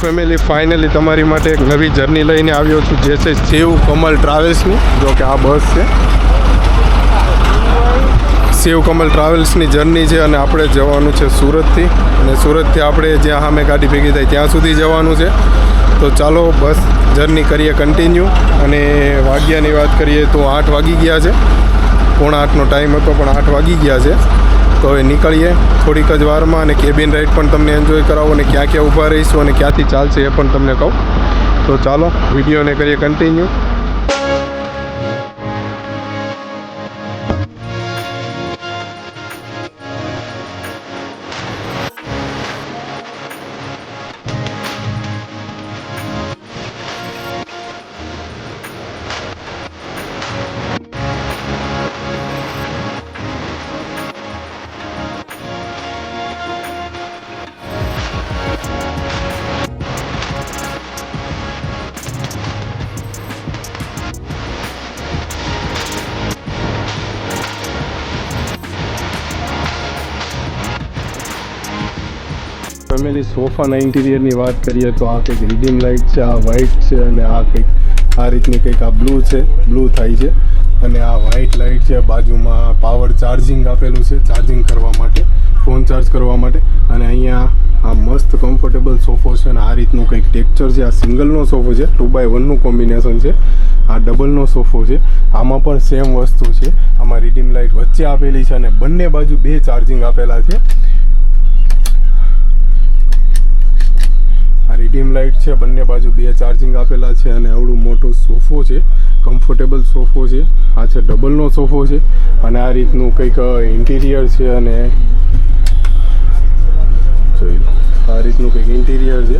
Family finally તમારી માટે એક નવી જર્ની લઈને આવ્યો છું, જે છે શિવ કમલ ટ્રાવેલ્સની. જો કે આ બસ છે શિવ કમલ ટ્રાવેલ્સની જર્ની છે અને આપણે જવાનું છે સુરતથી, અને સુરતથી આપણે જ્યાં સામે ગાડી ભેગી થાય ત્યાં સુધી જવાનું છે. તો ચાલો બસ જર્ની કરીએ કન્ટિન્યુ. અને વાગ્યાની વાત કરીએ તો 8 વાગી ગયા છે, 7:45નો ટાઈમ હતો પણ 8 વાગી ગયા છે. તો હવે નીકળીએ થોડીક જ વારમાં, અને કેબિન રાઇડ પણ તમને એન્જોય કરાવો, અને ક્યાં ક્યાં ઊભા રહીશું અને ક્યાંથી ચાલશે એ પણ તમને કહું. તો ચાલો વિડીયોને કરીએ કન્ટિન્યુ. ફેમિલી સોફાના ઇન્ટિરિયરની વાત કરીએ તો આ કંઈક રીડિંગ લાઇટ છે, આ વ્હાઇટ છે, અને આ કંઈક આ રીતની કંઈક આ બ્લુ છે, બ્લુ થાય છે. અને આ વ્હાઇટ લાઇટ છે, બાજુમાં પાવર ચાર્જિંગ આપેલું છે, ચાર્જિંગ કરવા માટે, ફોન ચાર્જ કરવા માટે. અને અહીંયા આ મસ્ત કમ્ફર્ટેબલ સોફો છે, અને આ રીતનું કંઈક ટેક્ચર છે. આ સિંગલનો સોફો છે, 2x1નું કોમ્બિનેશન છે. આ ડબલનો સોફો છે, આમાં પણ સેમ વસ્તુ છે. આમાં રીડિંગ લાઇટ વચ્ચે આપેલી છે, અને બંને બાજુ 2 ચાર્જિંગ આપેલા છે. આ રીડીમ લાઇટ છે, બંને બાજુ 2 ચાર્જિંગ આપેલા છે. અને આવડું મોટો સોફો છે, કમ્ફર્ટેબલ સોફો છે. આ છે ડબલનો સોફો છે, અને આ રીતનું કંઈક ઇન્ટિરિયર છે. અને જોઈ લો આ રીતનું કંઈક ઇન્ટિરિયર છે.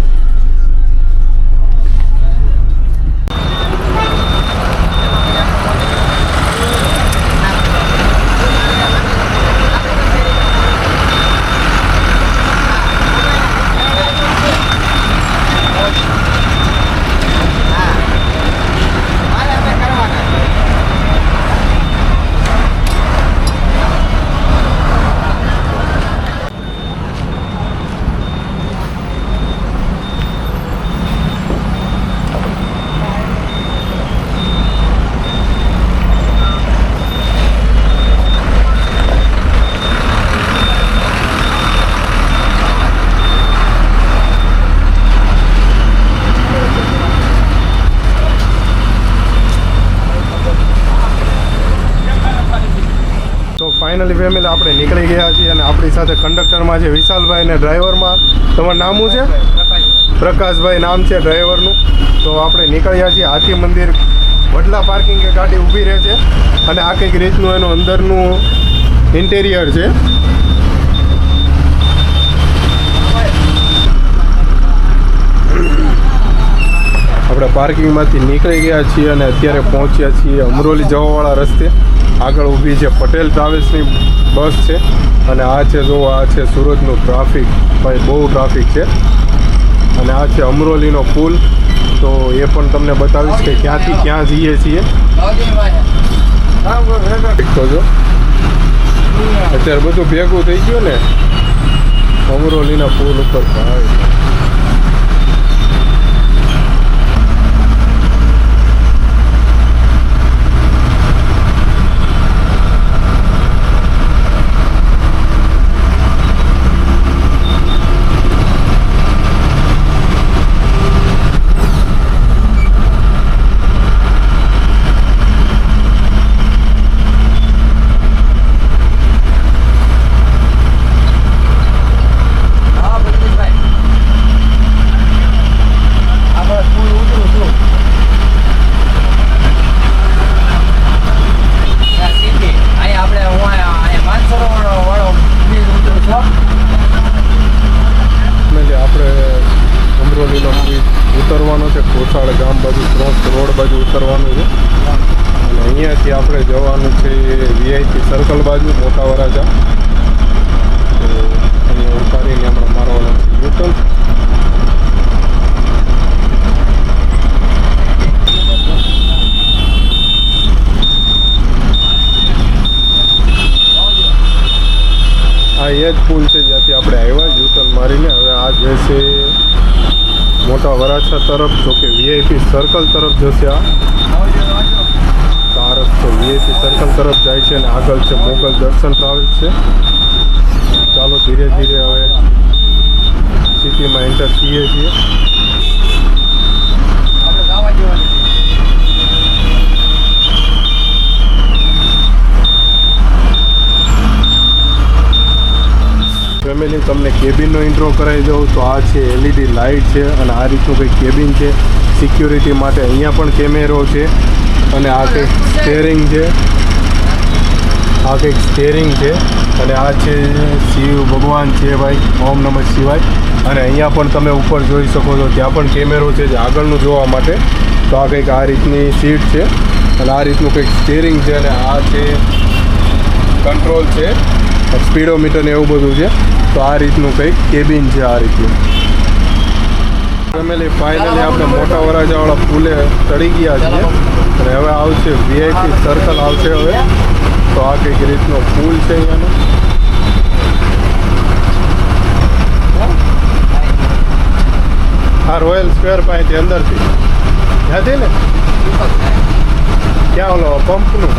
ફાઇનલી ફેમિલી આપણે નીકળી ગયા છીએ, અને આપણી સાથે કંડક્ટરમાં છે વિશાલભાઈ, અને ડ્રાઈવરમાં તમારું નામ શું છે? પ્રકાશભાઈ નામ છે ડ્રાઈવરનું. તો આપણે નીકળ્યા છીએ હાથી મંદિર. વડલા પાર્કિંગે ગાડી ઊભી રહે છે, અને આ કંઈક રીતનું એનું અંદરનું ઇન્ટિરિયર છે. આપણે પાર્કિંગમાંથી નીકળી ગયા છીએ, અને અત્યારે પહોંચ્યા છીએ અમરોલી જવાવાળા રસ્તે. આગળ ઊભી છે પટેલ ટ્રાવેલ્સની બસ છે, અને આ છે જો આ છે સુરતનું ટ્રાફિક. ભાઈ બહુ ટ્રાફિક છે. અને આ છે અમરોલીનો પુલ, તો એ પણ તમને બતાવીશ કે ક્યાંથી ક્યાં જઈએ છીએ. તો જો અત્યારે બધું ભેગું થઈ ગયું ને અમરોલીના પુલ ઉપર. ભાઈ ઉતરવાનો છે કોસાળ ગામ બાજુ, ક્રોસ રોડ બાજુ ઉતરવાનું છે. અને અહીંયાથી આપણે જવાનું છે વીઆઈપી સર્કલ બાજુ, મોટા વરાજા. તો અહીંયા ઉતારીને આપણે મારવાનું છે યુટર્ન. આ એ જ પુલ છે જ્યાંથી આપણે આવ્યા યુટર્ન મારીને. હવે આ જે છે મોટા વરાછા તરફ, જો કે વીઆઈપી સર્કલ તરફ જશે. આ રસ્તો વીઆઈપી સર્કલ તરફ જાય છે અને આગળ છે મોગલ દર્શન ટ્રાવેલ્સ છે. ચાલો ધીરે ધીરે હવે સિટીમાં એન્ટર થઈએ છીએ. ફેમિલી, તમને કેબિનનો ઇન્ટ્રો કરાવી દઉં તો આ છે એલઈડી લાઇટ છે અને આ રીતનું કંઈક કેબિન છે સિક્યુરિટી માટે. અહીંયા પણ કેમેરો છે અને આ કંઈક સ્ટેરિંગ છે. અને આ છે શિવ ભગવાન છે ભાઈ, ઓમ નમઃ શિવાય. અને અહીંયા પણ તમે ઉપર જોઈ શકો છો, ત્યાં પણ કેમેરો છે જે આગળનું જોવા માટે. તો આ કંઈક આ રીતની સીટ છે અને આ રીતનું કંઈક સ્ટેરિંગ છે અને આ છે કંટ્રોલ છે, સ્પીડોમીટર ને એવું બધું છે. તો આ રીતનું કંઈક કેબિન છે આ રીતનું. ફેમિલી, ફાઇનલી આપણે મોટા વરાજાવાળા પુલે ચડી ગયા છીએ અને હવે આવશે વીઆઈપી સર્કલ આવશે હવે. તો આ કંઈક રીતનો પુલ છે અહીંયાનો. આ રોયલ સ્ક્વેર પાસેથી અંદરથી ત્યાંથી ને ક્યાં ઓલો પંપનું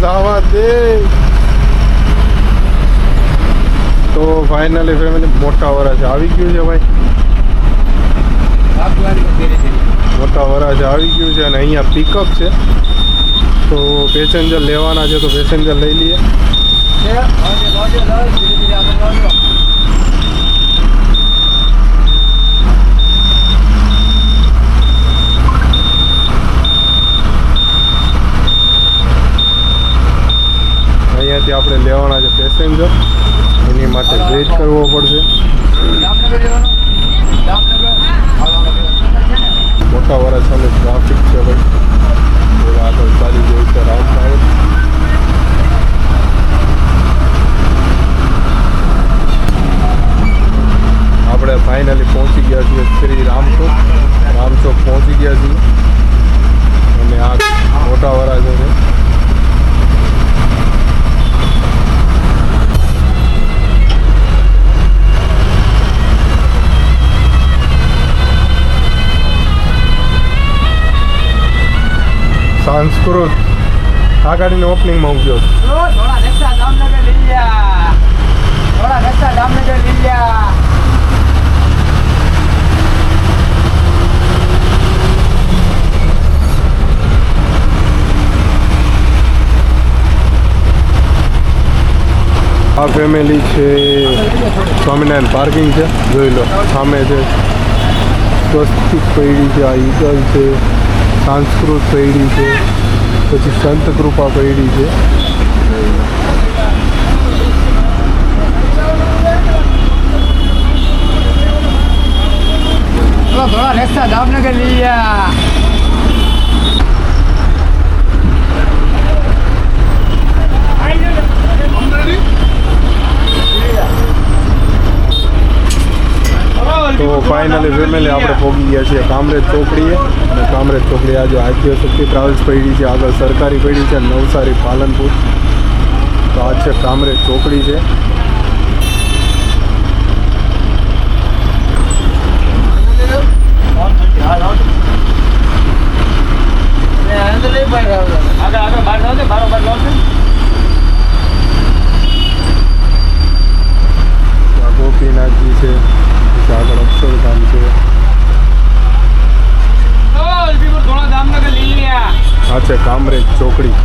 જવા દે. તો ફાઇનલી ફેમિલી મોટા વરાછા આવી ગયું છે ભાઈ. મોટા વરાછા આવી ગયું છે અને અહીંયા પિકઅપ છે. તો પેસેન્જર લેવાના છે તો પેસેન્જર લઈ લઈએ. અહીંયાથી આપણે લેવાના છે પેસેન્જર, એની માટે વેઇટ કરવો પડશે. મોટા વરાછાનું ટ્રાફિક છે ભાઈ. આગળ ચાલી જાય છે રાઉન્ડ સાઈડ. આપણે ફાઇનલી પહોંચી ગયા છીએ શ્રી રામચોક પહોંચી ગયા છીએ અને આ મોટા વરાછા છે. સંસ્કૃત આ ગાડીની ઓપનિંગમાં હું ગયો. આ ફેમિલી છે સ્વામિનારાયણ પાર્કિંગ છે, જોઈ લો સામે છે. સ્વસ્તિક પૈડી છે, આ ઈગલ છે, સંસ્કૃત પૈડી છે, પછી સંત કૃપા પૈડી છે. થોડા રસ્તા જામનગર લીયા. તો ફાઇનલી ફેમિલી આપણે પહોંચી ગયા છીએ કામરેજ ચોકડીએ. અને કામરેજ ચોકડી આજે આદ્ય શક્તિ ટ્રાવેલ્સ પડી છે, આગળ સરકારી પડી છે નવસારી પાલનપુર. તો આ છે કામરેજ ચોકડી છે. ગોપીનાથજી છે, આગળ અક્ષરધામ છે. આ છે કામરેજ ચોકડી.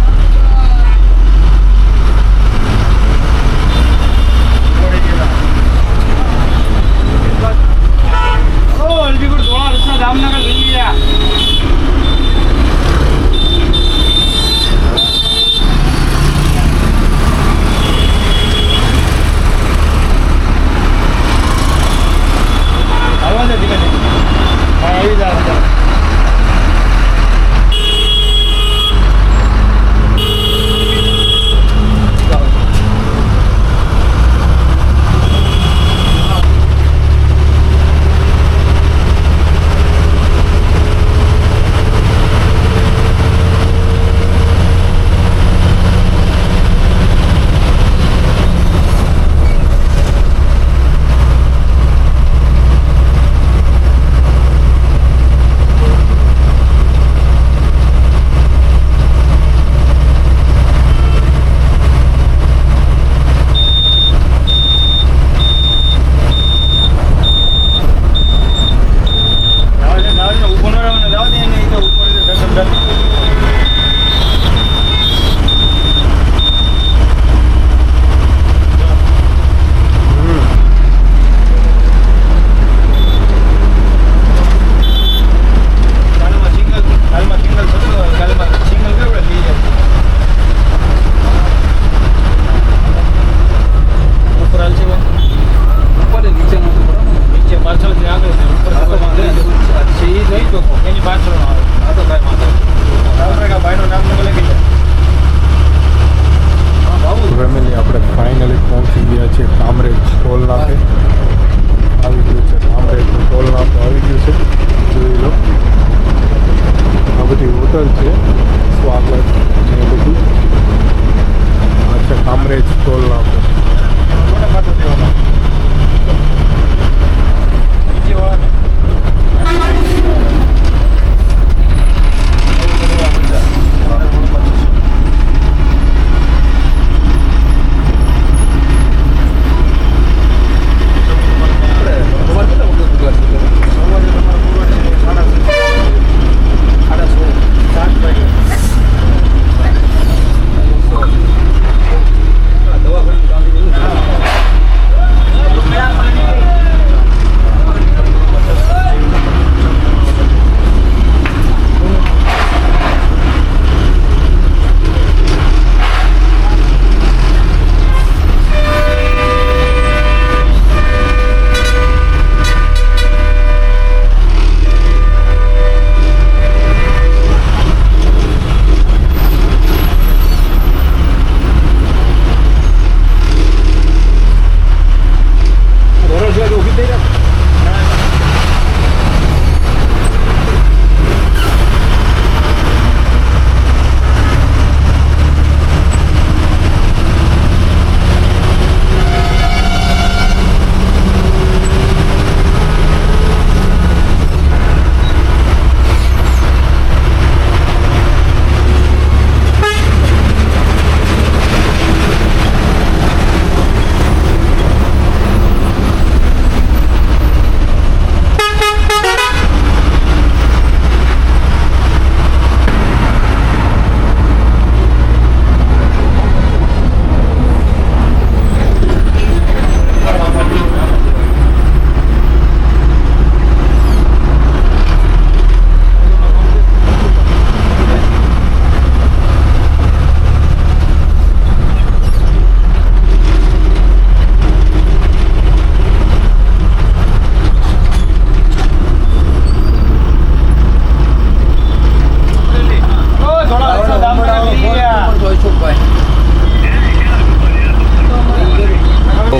ગઈ ટોલ નાખો.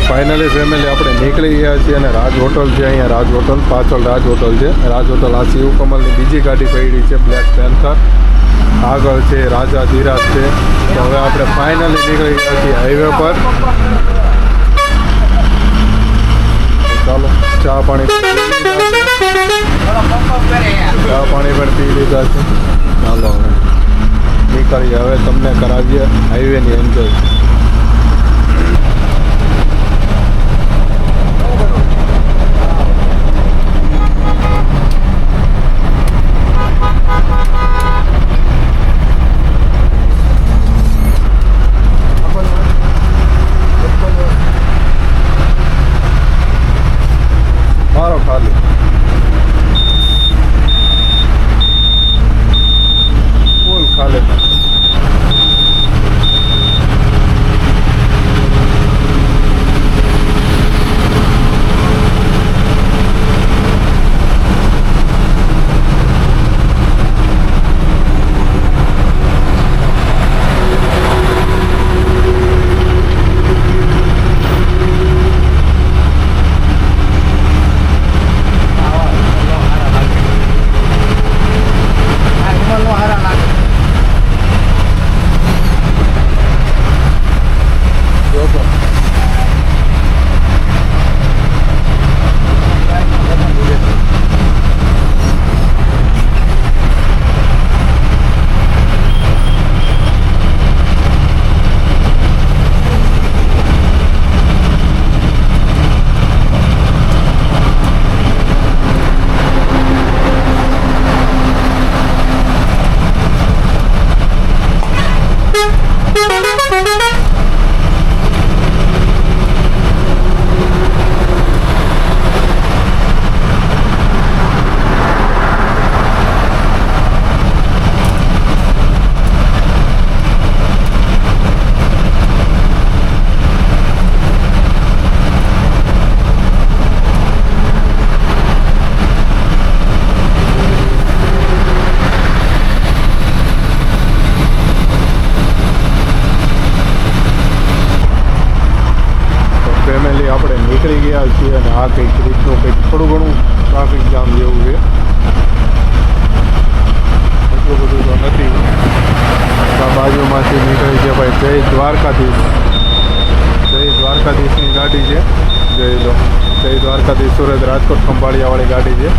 ફાઇનલી ફેમિલી આપણે નીકળી ગયા છીએ અને રાજ હોટલ છે અહીંયા. રાજ હોટલ પાછળ રાજ હોટલ છે. રાજ હોટલ આ શિવ કમલની બીજી ગાડી પડી છે બ્લેક પેન્થર. આગળ છે રાજા ધીરાજ છે. તો હવે આપણે ફાઇનલી નીકળી ગયા છીએ હાઈવે પર. ચાલો ચા પાણી પણ પી લીધા છે. ચાલો હવે નીકળીએ. હવે તમને કરાવીએ હાઈવેની એન્જોય. મારો ખાલી ફૂલ ખાલી. નીકળી ગયા છીએ અને આ કંઈક રીતનું કંઈક થોડું ઘણું ટ્રાફિક જામ જેવું છે. એટલું બધું તો નથી. આ બાજુમાંથી નીકળી છે ભાઈ જય દ્વારકાધીશ. જય દ્વારકાધીશની ગાડી છે. જોઈ લો, જય દ્વારકાધીશ સુરત રાજકોટ ખંભાળિયાવાળી ગાડી છે.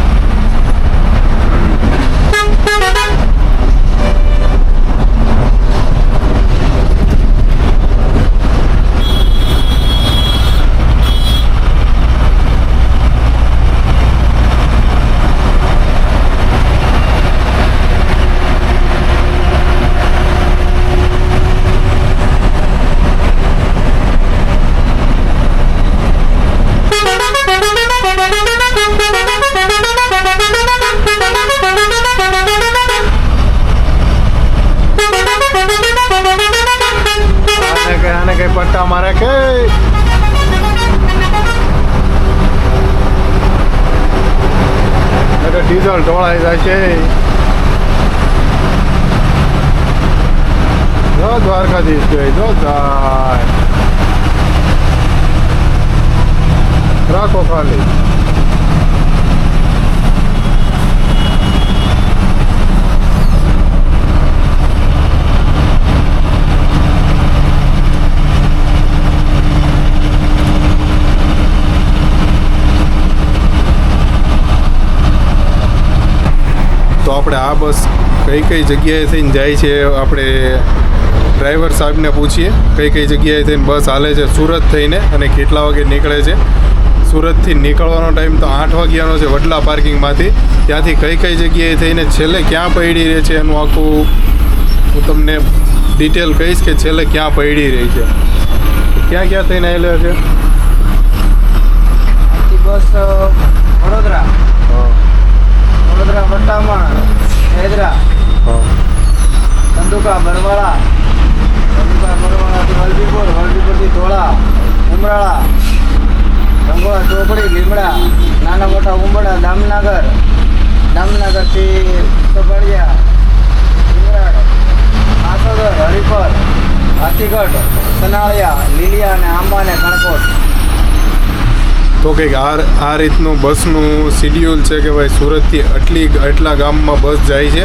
આને કઈ પટ્ટા મારે કે ડીઝલ ઢોળાઈ જાય છે. જો દ્વારકાધીશ જોઈ જો જાય. રાખો ખાલી. તો આપણે આ બસ કઈ કઈ જગ્યાએ થઈને જાય છે આપણે ડ્રાઈવર સાહેબને પૂછીએ કઈ કઈ જગ્યાએ થઈને બસ હાલે છે સુરત થઈને અને કેટલા વાગે નીકળે છે. સુરતથી નીકળવાનો ટાઈમ તો 8 વાગ્યાનો છે વડલા પાર્કિંગમાંથી. ત્યાંથી કઈ કઈ જગ્યાએ થઈને છેલ્લે ક્યાં પડી રહે છે એનું આખું હું તમને ડિટેલ કહીશ કે છેલ્લે ક્યાં પડી રહી છે. ક્યાં ક્યાં થઈને આવેલા છે બસ વડોદરા વટામણ હેદરા ધંધુકા બરવાળાથી વલભીપુરથી ધોળા ઉમરાળા રંગોળા ચોપડી લીમડા નાના મોટા ઉંબડા દામનગરથી સફળિયા ડુંગરાળ આસોદર હરિપર હાથીગઢ સનાળિયા લીલિયા અને આંબા અને કણકોટ. તો કંઈક આ રીતનું બસનું શિડ્યુલ છે કે ભાઈ સુરતથી આટલા ગામમાં બસ જાય છે.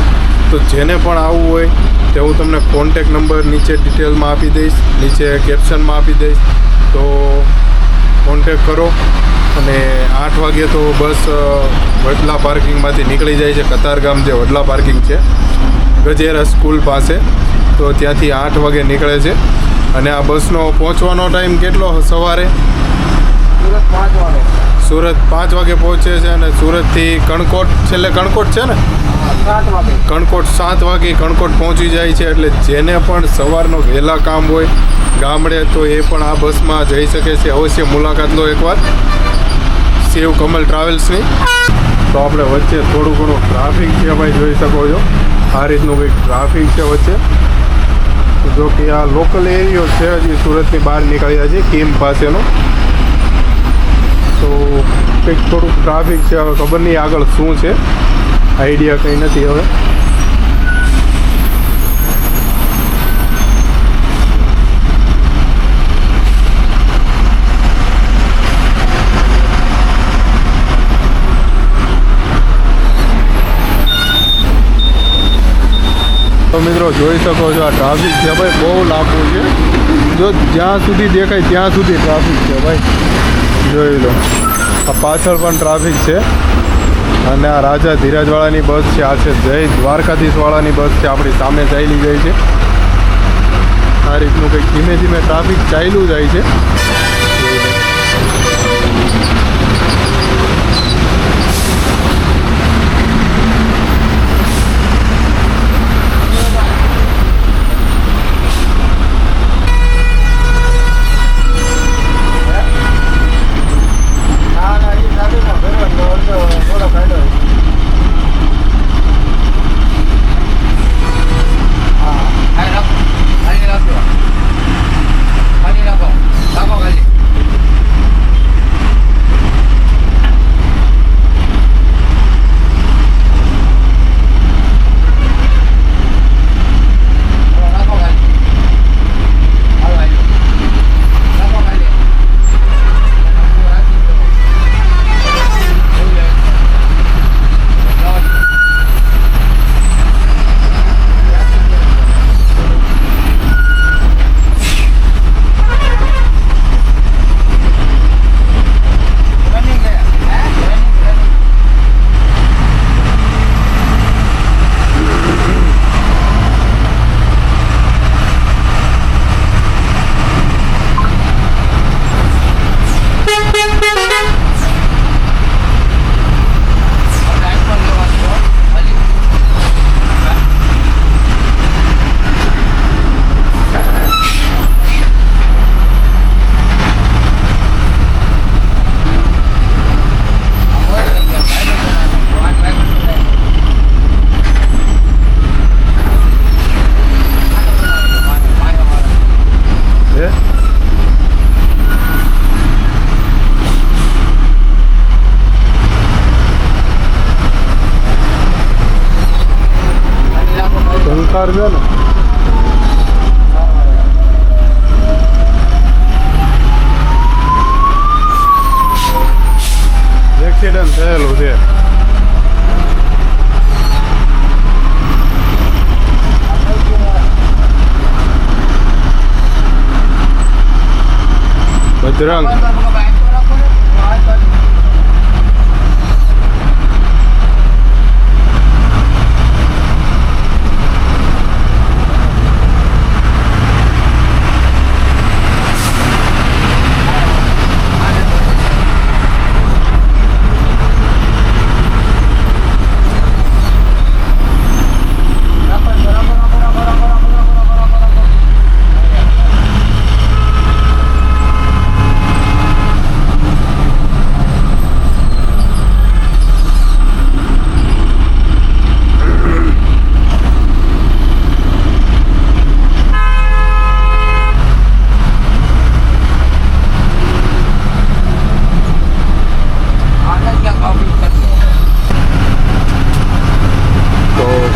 તો જેને પણ આવવું હોય તે હું તમને કોન્ટેક નંબર નીચે ડિટેલમાં આપી દઈશ, નીચે કેપ્શનમાં આપી દઈશ. તો કોન્ટેક કરો. અને 8 વાગે તો બસ વડલા પાર્કિંગમાંથી નીકળી જાય છે. કતારગામ જે વડલા પાર્કિંગ છે ગજેરા સ્કૂલ પાસે, તો ત્યાંથી 8 વાગે નીકળે છે. અને આ બસનો પહોંચવાનો ટાઈમ કેટલો સવારે? સુરત 5 વાગે પહોંચે છે. અને સુરતથી કણકોટ છેલ્લે કણકોટ છે ને, કણકોટ 7 વાગે કણકોટ પહોંચી જાય છે. એટલે જેને પણ સવારનો વહેલા કામ હોય ગામડે તો એ પણ આ બસમાં જઈ શકે છે. અવશ્ય મુલાકાત લો એકવાર શિવ કમલ ટ્રાવેલ્સની. તો આપણે વચ્ચે થોડું ઘણું ટ્રાફિક છે ભાઈ, જોઈ શકો છો આ રીતનું કંઈક ટ્રાફિક છે વચ્ચે. જો કે આ લોકલ એરિયો છે, હજી સુરતની બહાર નીકળ્યા છે કીમ પાસેનો. તો કંઈક થોડુંક ટ્રાફિક છે. હવે ખબર નહીં આગળ શું છે, આઈડિયા કંઈ નથી હવે. તો મિત્રો જોઈ શકો છો આ ટ્રાફિક છે ભાઈ, બહુ લાંબુ છે. જો જ્યાં સુધી દેખાય ત્યાં સુધી ટ્રાફિક છે ભાઈ, જોઈ લો. આ પાછળ પણ ટ્રાફિક છે. અને આ રાજા ધીરાજવાળાની બસ છે, આ છે જય દ્વારકાધીશવાળાની બસ છે, આપણી સામે ચાલી જાય છે. આ રીતનું કંઈક ધીમે ધીમે ટ્રાફિક ચાલ્યું જાય છે. છે. શંકર છે ને એક્સિડન્ટ થયેલું છે. બજરંગ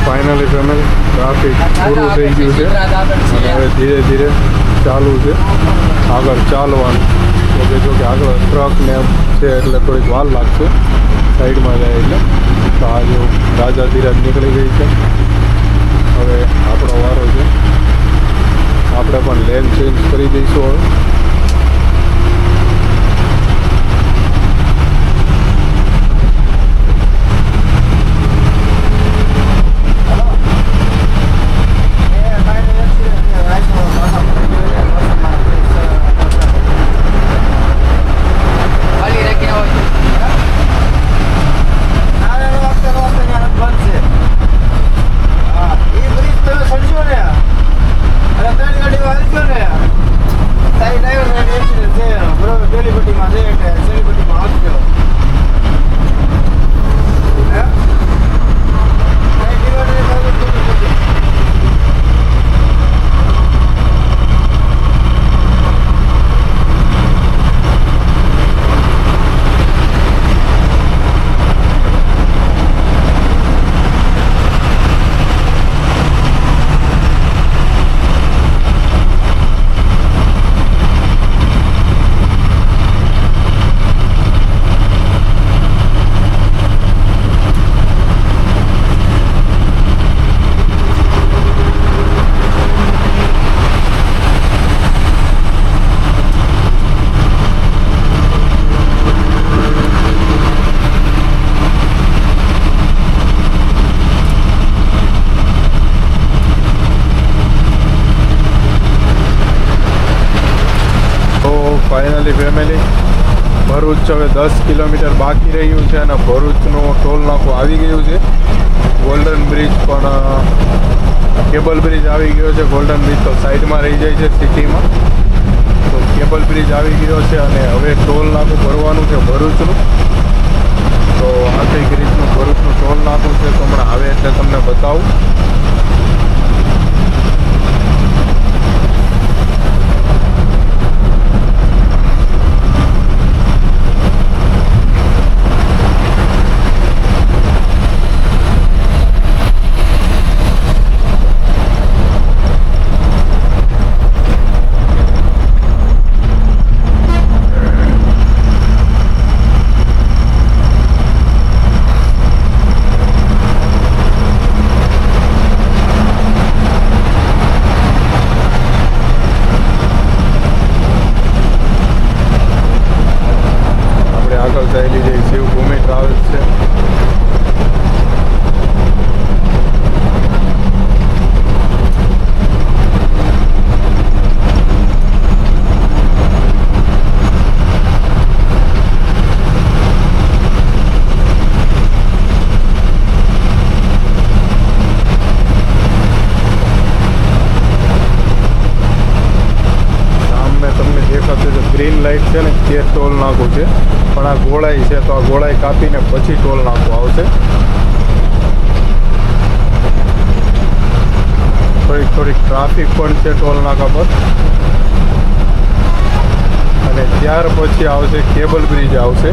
ફાઇનલી ફેમિલી ટ્રાફિક પૂરું થઈ ગયું છે અને હવે ધીરે ધીરે ચાલુ છે આગળ ચાલવાનું. તો કે જો કે આગળ ટ્રક ને એમ છે એટલે થોડીક વાર લાગશે સાઈડમાં જાય એટલે. તો આ જો રાજા ધીરાજ નીકળી ગઈ છે. હવે આપણો વારો છે. આપણે પણ લેન ચેન્જ કરી દઈશું હવે. ફાઇનલી ફેમિલી ભરૂચ હવે 10 કિલોમીટર બાકી રહ્યું છે અને ભરૂચનું ટોલ નાકું આવી ગયું છે. ગોલ્ડન બ્રિજ પણ કેબલ બ્રિજ આવી ગયો છે. ગોલ્ડન બ્રિજ તો સાઈડમાં રહી જાય છે સિટીમાં. તો કેબલ બ્રિજ આવી ગયો છે અને હવે ટોલ નાકું ભરવાનું છે ભરૂચનું. તો આ કંઈક રીતનું ભરૂચનું ટોલ નાકું છે. તો હમણાં આવે એટલે તમને બતાવું. ચાલી જાય શિવભૂમિ ટ્રાવેલ્સ છે. ગ્રીન લાઇટ છે ને તે ટોલ નાકું છે, પણ આ ગોળાઈ છે તો આ ગોળાઈ કાપીને પછી ટોલ નાકું આવશે. થોડીક ટ્રાફિક પણ છે ટોલ નાકા પર. પછી આવશે કેબલ બ્રિજ આવશે.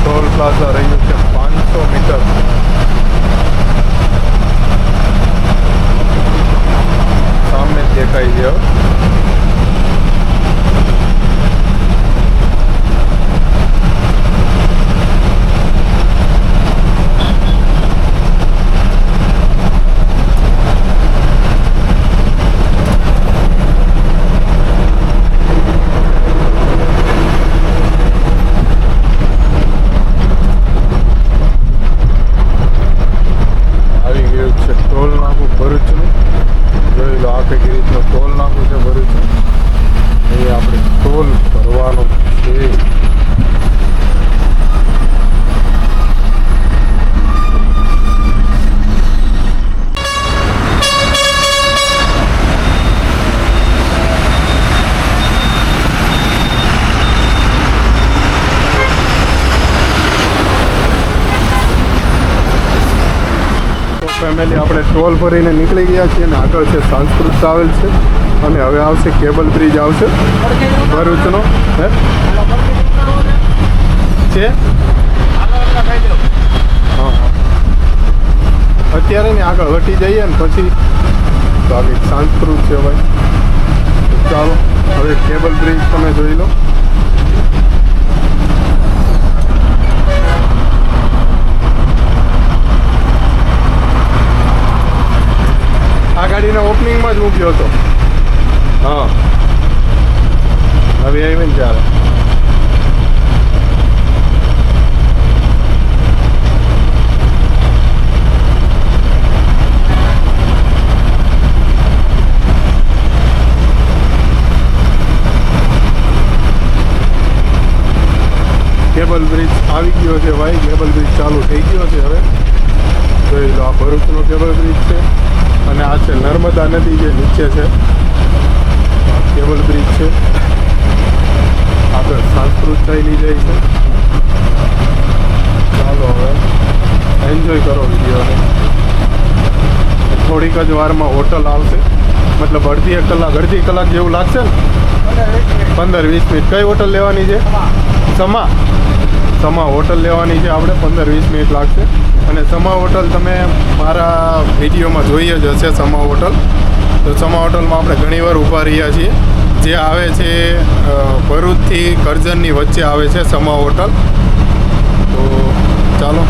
ટોલ પ્લાઝા રહ્યું છે 500 મીટર. સામે દેખાય છે. આવી ગયું છે ટોલ નાકું ભરૂચનું. જોઈ લો આ કઈક રીતનું ટોલ નાકું છે ભરૂચનું. એ આપણે ટોલ ભરવાનો છે. ફેમિલી આપણે ટોલ ભરીને નીકળી ગયા છીએ અને આગળ છે સંસ્કૃત ટ્રાવેલ છે અને હવે આવશે કેબલ બ્રિજ આવશે ભરૂચનો. હે છે હા અત્યારે ને આગળ વટી જઈએ ને પછી તો આગળ સંસ્કૃત છે ભાઈ. ચાલો હવે કેબલ બ્રિજ તમે જોઈ લો. આ ગાડીના ઓપનિંગમાં જ મૂક્યો હતો. હા હવે આવી ને ચાલે. કેબલ બ્રિજ આવી ગયો છે ભાઈ. કેબલ બ્રિજ ચાલુ થઈ ગયો છે હવે. જોઈ લો આ ભરૂચનો કેબલ બ્રિજ છે અને આ છે નર્મદા નદી જે નીચે છે. આ કેબલ બ્રિજ છે. આગળ સંસ્કૃત થયેલી જાય છે. ચાલો હવે એન્જોય કરો વિડીયોને. થોડીક જ વારમાં હોટલ આવશે. મતલબ અડધી કલાક જેવું લાગશે ને. 15-20 મિનિટ. કઈ હોટલ લેવાની છે? સમા હોટલ લેવાની છે આપણે. 15-20 મિનિટ લાગશે. અને સમા હોટલ તમે મારા વિડીયોમાં જોઈએ જ હશે. સમા હોટલ તો સમા હોટલમાં આપણે ઘણીવાર ઊભા રહ્યા છીએ. જે આવે છે ભરૂચથી કરજણની વચ્ચે આવે છે સમા હોટલ. તો ચાલો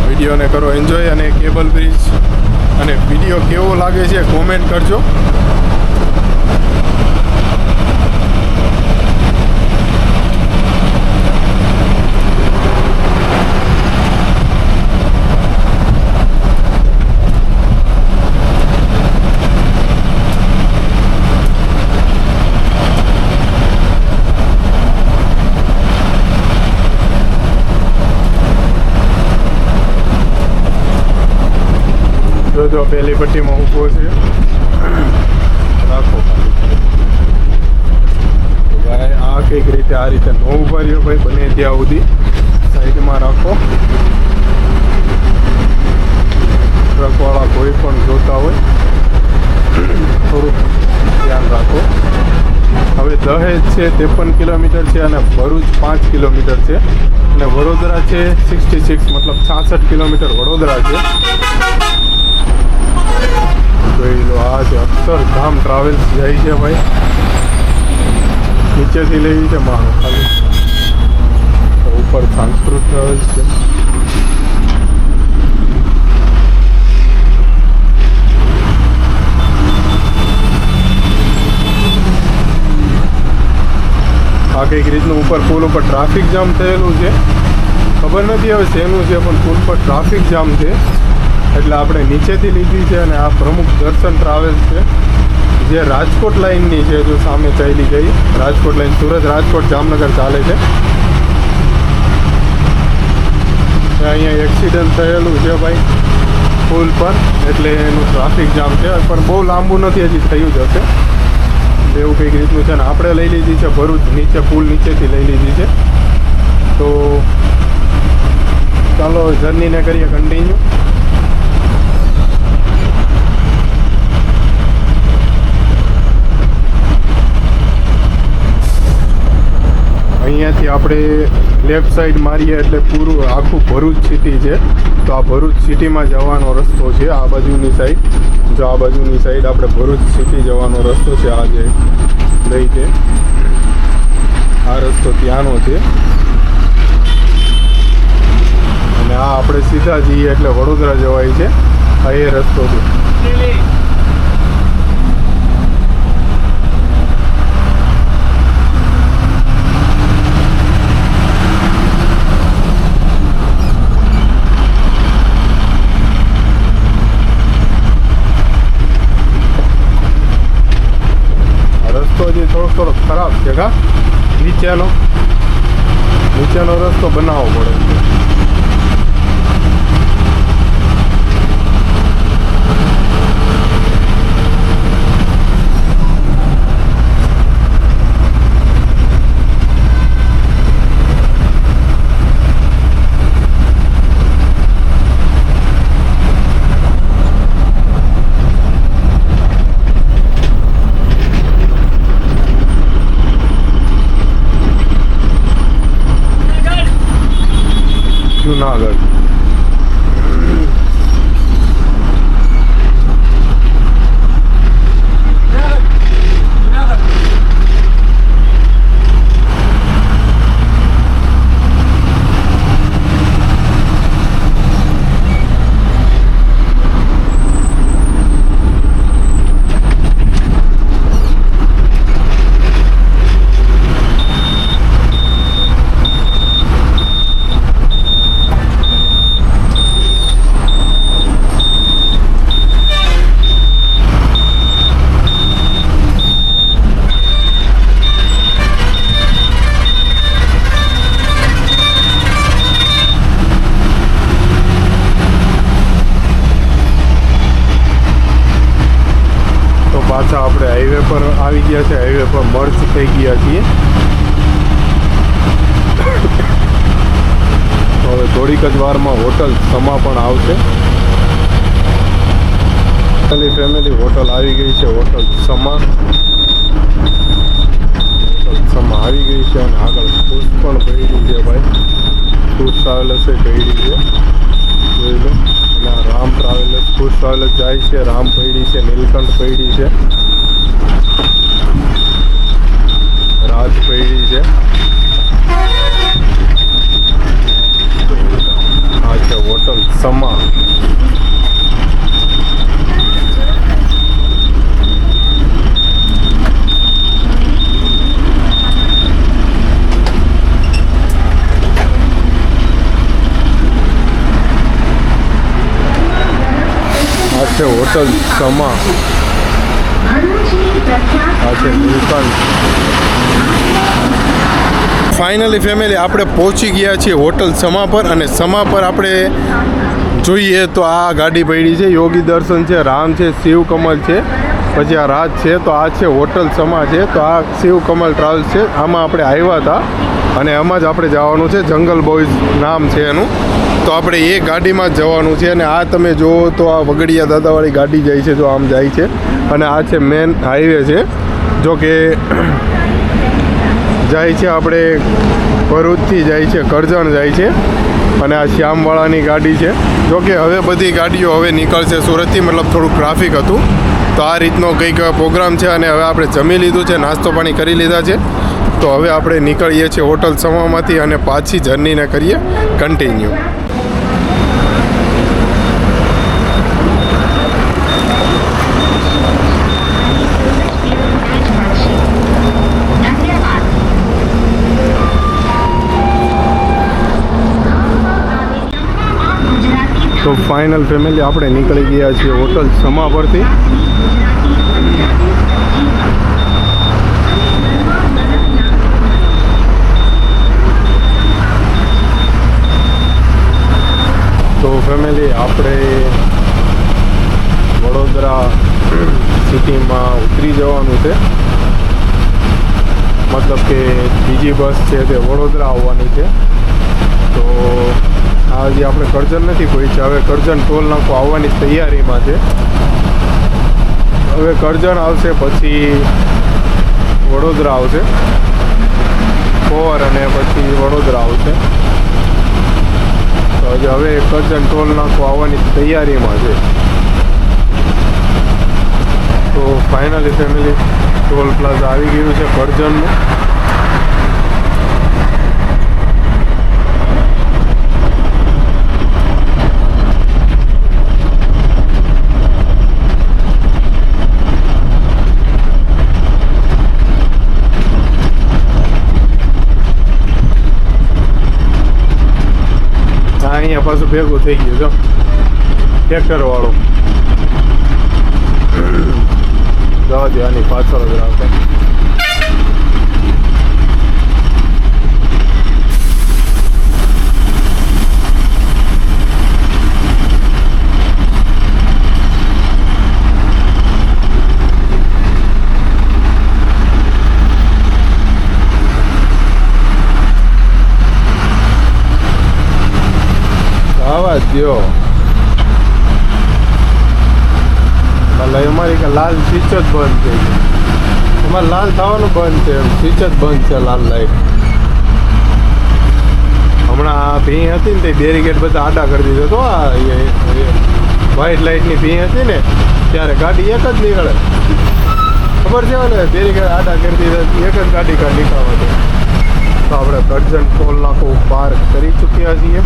વિડીયોને કરો એન્જોય. અને કેબલ બ્રિજ અને વિડીયો કેવો લાગે છે કોમેન્ટ કરજો. જો પહેલી પટ્ટીમાં ઊભો છે. રાખો ભાઈ. આ કંઈક રીતે આ રીતે ન ઊભા રહ્યો ભાઈ. બને ત્યાં સુધી સાઈડમાં રાખો. ટ્રકવાળા કોઈ પણ જોતા હોય થોડુંક ધ્યાન રાખો. હવે દહેજ છે 53 કિલોમીટર છે અને ભરૂચ 5 કિલોમીટર છે અને વડોદરા છે 66 મતલબ 66 કિલોમીટર વડોદરા છે. જોઈ લો આ છે અક્ષરધામ ટ્રાવેલ્સ જાય છે ભાઈ. નીચેથી લેવી છે માણસ ખાલી. ઉપર સંસ્કૃત ટ્રાવેલ્સ છે. આ કંઈક રીતનું ઉપર પુલ ઉપર ટ્રાફિક જામ થયેલું છે. ખબર નથી હવે શેનું છે પણ પુલ પર ટ્રાફિક જામ છે એટલે આપણે નીચેથી લીધી છે. અને આ પ્રમુખ દર્શન ટ્રાવેલ્સ છે જે રાજકોટ લાઇનની છે. જો સામે ચાલી ગઈ રાજકોટ લાઇન સુરત રાજકોટ જામનગર ચાલે છે. અહીંયા એક એક્સિડન્ટ થયેલું છે ભાઈ પુલ પર, એટલે એનું ટ્રાફિક જામ છે, પણ બહુ લાંબુ નથી, હજી થયું જ હશે એવું કંઈક રીતનું છે. ને આપણે લઈ લીધી છે ભરૂચ નીચે, પુલ નીચેથી લઈ લીધી છે. તો ચાલો જર્નીને કરીએ કન્ટિન્યુ. અહીંયાથી આપણે લેફ્ટ સાઈડ મારીએ એટલે પૂરું આખું ભરૂચ સિટી છે. તો આ ભરૂચ સિટીમાં જવાનો રસ્તો છે આ બાજુની સાઈડ. જો આ બાજુની સાઈડ આપણે ભરૂચ સિટી જવાનો રસ્તો છે, આ જે લઈ છે આ રસ્તો ત્યાંનો છે. અને આ આપણે સીધા જઈએ એટલે વડોદરા જવાય છે, આ એ રસ્તો છે. થોડો ખરાબ છે કા, નીચેનો રસ્તો બનાવવો પડે છે. જુનાગઢ પાછા આપણે હાઈવે પર આવી ગયા છે, હાઈવે પર મર્જ થઈ ગયા છીએ. હવે થોડીક જ વારમાં હોટલ સમા પણ આવશે. ફેમિલી હોટલ આવી ગઈ છે, હોટલ સમા આવી ગઈ છે. અને આગળ ખુશ પણ પડી છે ભાઈ, ખુશ ટ્રાવેલર્સ પડી છે, જોઈ લો. અને આ રામ ટ્રાવેલર્સ, ખુશ ટ્રાવેલર્સ જાય છે, રામ પડી છે, નીલકંઠ પડી છે, રાજ પડી છે. આ છે હોટલ સમા. હોટલ સમા, આ છે નીલકંઠ. ફાઇનલી ફેમિલી આપણે પહોંચી ગયા છીએ હોટલ સમા પર. અને સમા પર આપણે જોઈએ તો આ ગાડી પડી છે, યોગી દર્શન છે, રામ છે, શિવ કમલ છે, પછી આ રાજ છે. તો આ છે હોટલ સમા છે. તો આ શિવ કમલ ટ્રાવેલ્સ છે, આમાં આપણે આવ્યા હતા અને આમાં જ આપણે જવાનું છે. જંગલ બોયઝ નામ છે એનું. તો આપણે એ ગાડીમાં જ જવાનું છે. અને આ તમે જુઓ તો આ વગડિયા દાદાવાળી ગાડી જાય છે, જો આમ જાય છે. અને આ છે મેન હાઈવે છે, જો કે જાય છે આપણે ભરૂચથી જાય છે, કરજણ જાય છે. અને આ શ્યામવાળાની ગાડી છે. જો કે હવે બધી ગાડીઓ હવે નીકળશે સુરતથી, મતલબ થોડુંક ટ્રાફિક હતું. તો આ રીતનો કંઈક પ્રોગ્રામ છે. અને હવે આપણે જમી લીધું છે, નાસ્તો પાણી કરી લીધા છે. તો હવે આપણે નીકળીએ છીએ હોટલ સમામાંથી અને પાછી જર્નીને કરીએ કન્ટિન્યુ. તો ફાઇનલ ફેમિલી આપણે નીકળી ગયા છીએ હોટલ સમા પરથી. ફેમિલી આપણે વડોદરા સિટીમાં ઉતરી જવાનું છે. મતલબ કે બીજી બસ છે તે વડોદરા આવવાની છે. તો આજે આપણે કરજણ નથી પહોંચ્યા. હવે કરજણ ટોલ નાકો આવવાની તૈયારીમાં છે. હવે કરજણ આવશે પછી વડોદરા આવશે, પોર અને પછી વડોદરા આવશે. તો હવે કરજણ ટોલ નાકો આવવાની તૈયારીમાં છે. તો ફાઇનલી ફેમિલી ટોલ પ્લાઝા આવી ગયું છે કરજણનું. અહીંયા પાછું ભેગું થઈ ગયું જો ટ્રેક્ટર વાળું. જવા દે, આની પાછળ જ આવતા. આવા જ દો એટલે અમારી લાલ સ્વિચ જ બંધ થઈ ગઈ. અમારે લાલ થવાનું બંધ છે, સ્વિચ જ બંધ છે લાલ લાઈટ. હમણાં આ ભીં હતી ને તે બેરીકેડ બધા આડા કરી દીધો તો આ વ્હાઈટ લાઇટની ભીં હતી ને ત્યારે ગાડી એક જ નીકળે. ખબર છે ને, બેરીકેડ આડા કરી દીધા એક જ ગાડી નીકળવા દે. તો આપણે કરજણ ટોલ નાકો પાર કરી ચૂક્યા છીએ.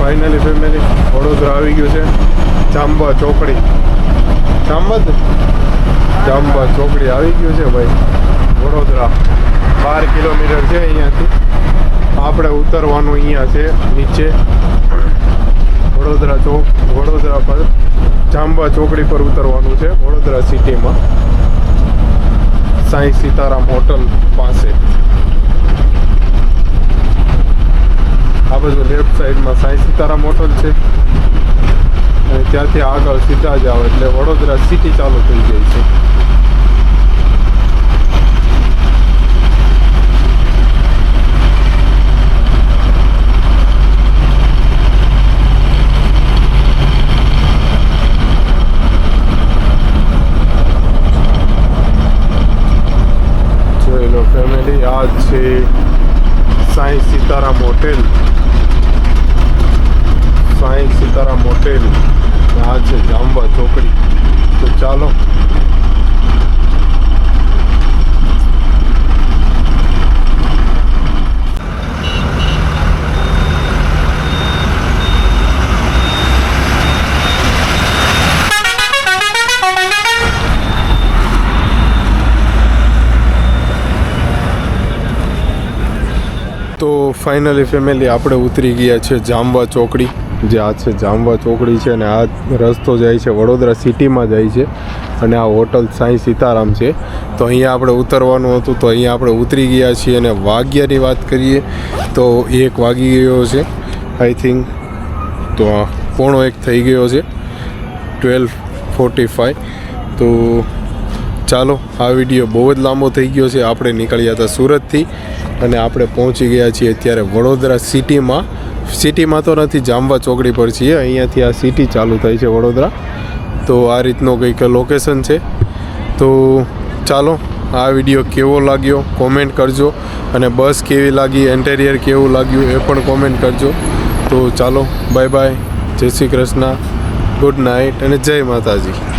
ફાઇનલી ફેમિલી વડોદરા આવી ગયું છે. જાંબા ચોકડી, જાંબા ચોકડી આવી ગયું છે ભાઈ વડોદરા. 12 કિલોમીટર છે અહીંયાથી. આપણે ઉતરવાનું અહીંયા છે નીચે વડોદરા પર જાંબા ચોકડી પર ઉતરવાનું છે વડોદરા સિટીમાં, સાંઈ સીતારામ હોટલ પાસે. આ બાજુ લેફ્ટ સાઈડમાં સાંઈ સીતારામ હોટલ છે અને ત્યાંથી આગળ સીધા જાઓ એટલે વડોદરા સિટી ચાલુ થઈ જાય છે. જોઈ લો ફેમિલી, આ છે સાંઈ સીતારામ હોટેલ. સાંઈ સીતારામ હોટેલ, આ છે જાંબા ચોકડી. તો ચાલો તો ફાઇનલી ફેમિલી આપણે ઉતરી ગયા છે જામવા ચોકડી, જે આ છે જામવા ચોકડી છે, અને આ રસ્તો જાય છે વડોદરા સિટીમાં જાય છે, અને આ હોટલ સાંઈ સીતારામ છે. તો અહીંયા આપણે ઉતરવાનું હતું, તો અહીંયા આપણે ઉતરી ગયા છીએ. અને વાગ્યાની વાત કરીએ તો 1 વાગી ગયો છે આઈ થિંક, તો 1:15 થઈ ગયો છે, 12:45. તો ચાલો, આ વિડીયો બહુ જ લાંબો થઈ ગયો છે. આપણે નીકળ્યા હતા સુરતથી, અને આપણે પહોંચી ગયા છીએ અત્યારે વડોદરા સિટીમાં તો નથી, જામવા ચોકડી પર છીએ. અહીંયાથી આ સિટી ચાલુ થાય છે વડોદરા. તો આ રીતનો કંઈક લોકેશન છે. તો ચાલો, આ વિડીયો કેવો લાગ્યો કોમેન્ટ કરજો, અને બસ કેવી લાગી, ઇન્ટેરિયર કેવું લાગ્યું એ પણ કોમેન્ટ કરજો. તો ચાલો, બાય બાય, જય શ્રી કૃષ્ણ, ગુડ નાઇટ અને જય માતાજી.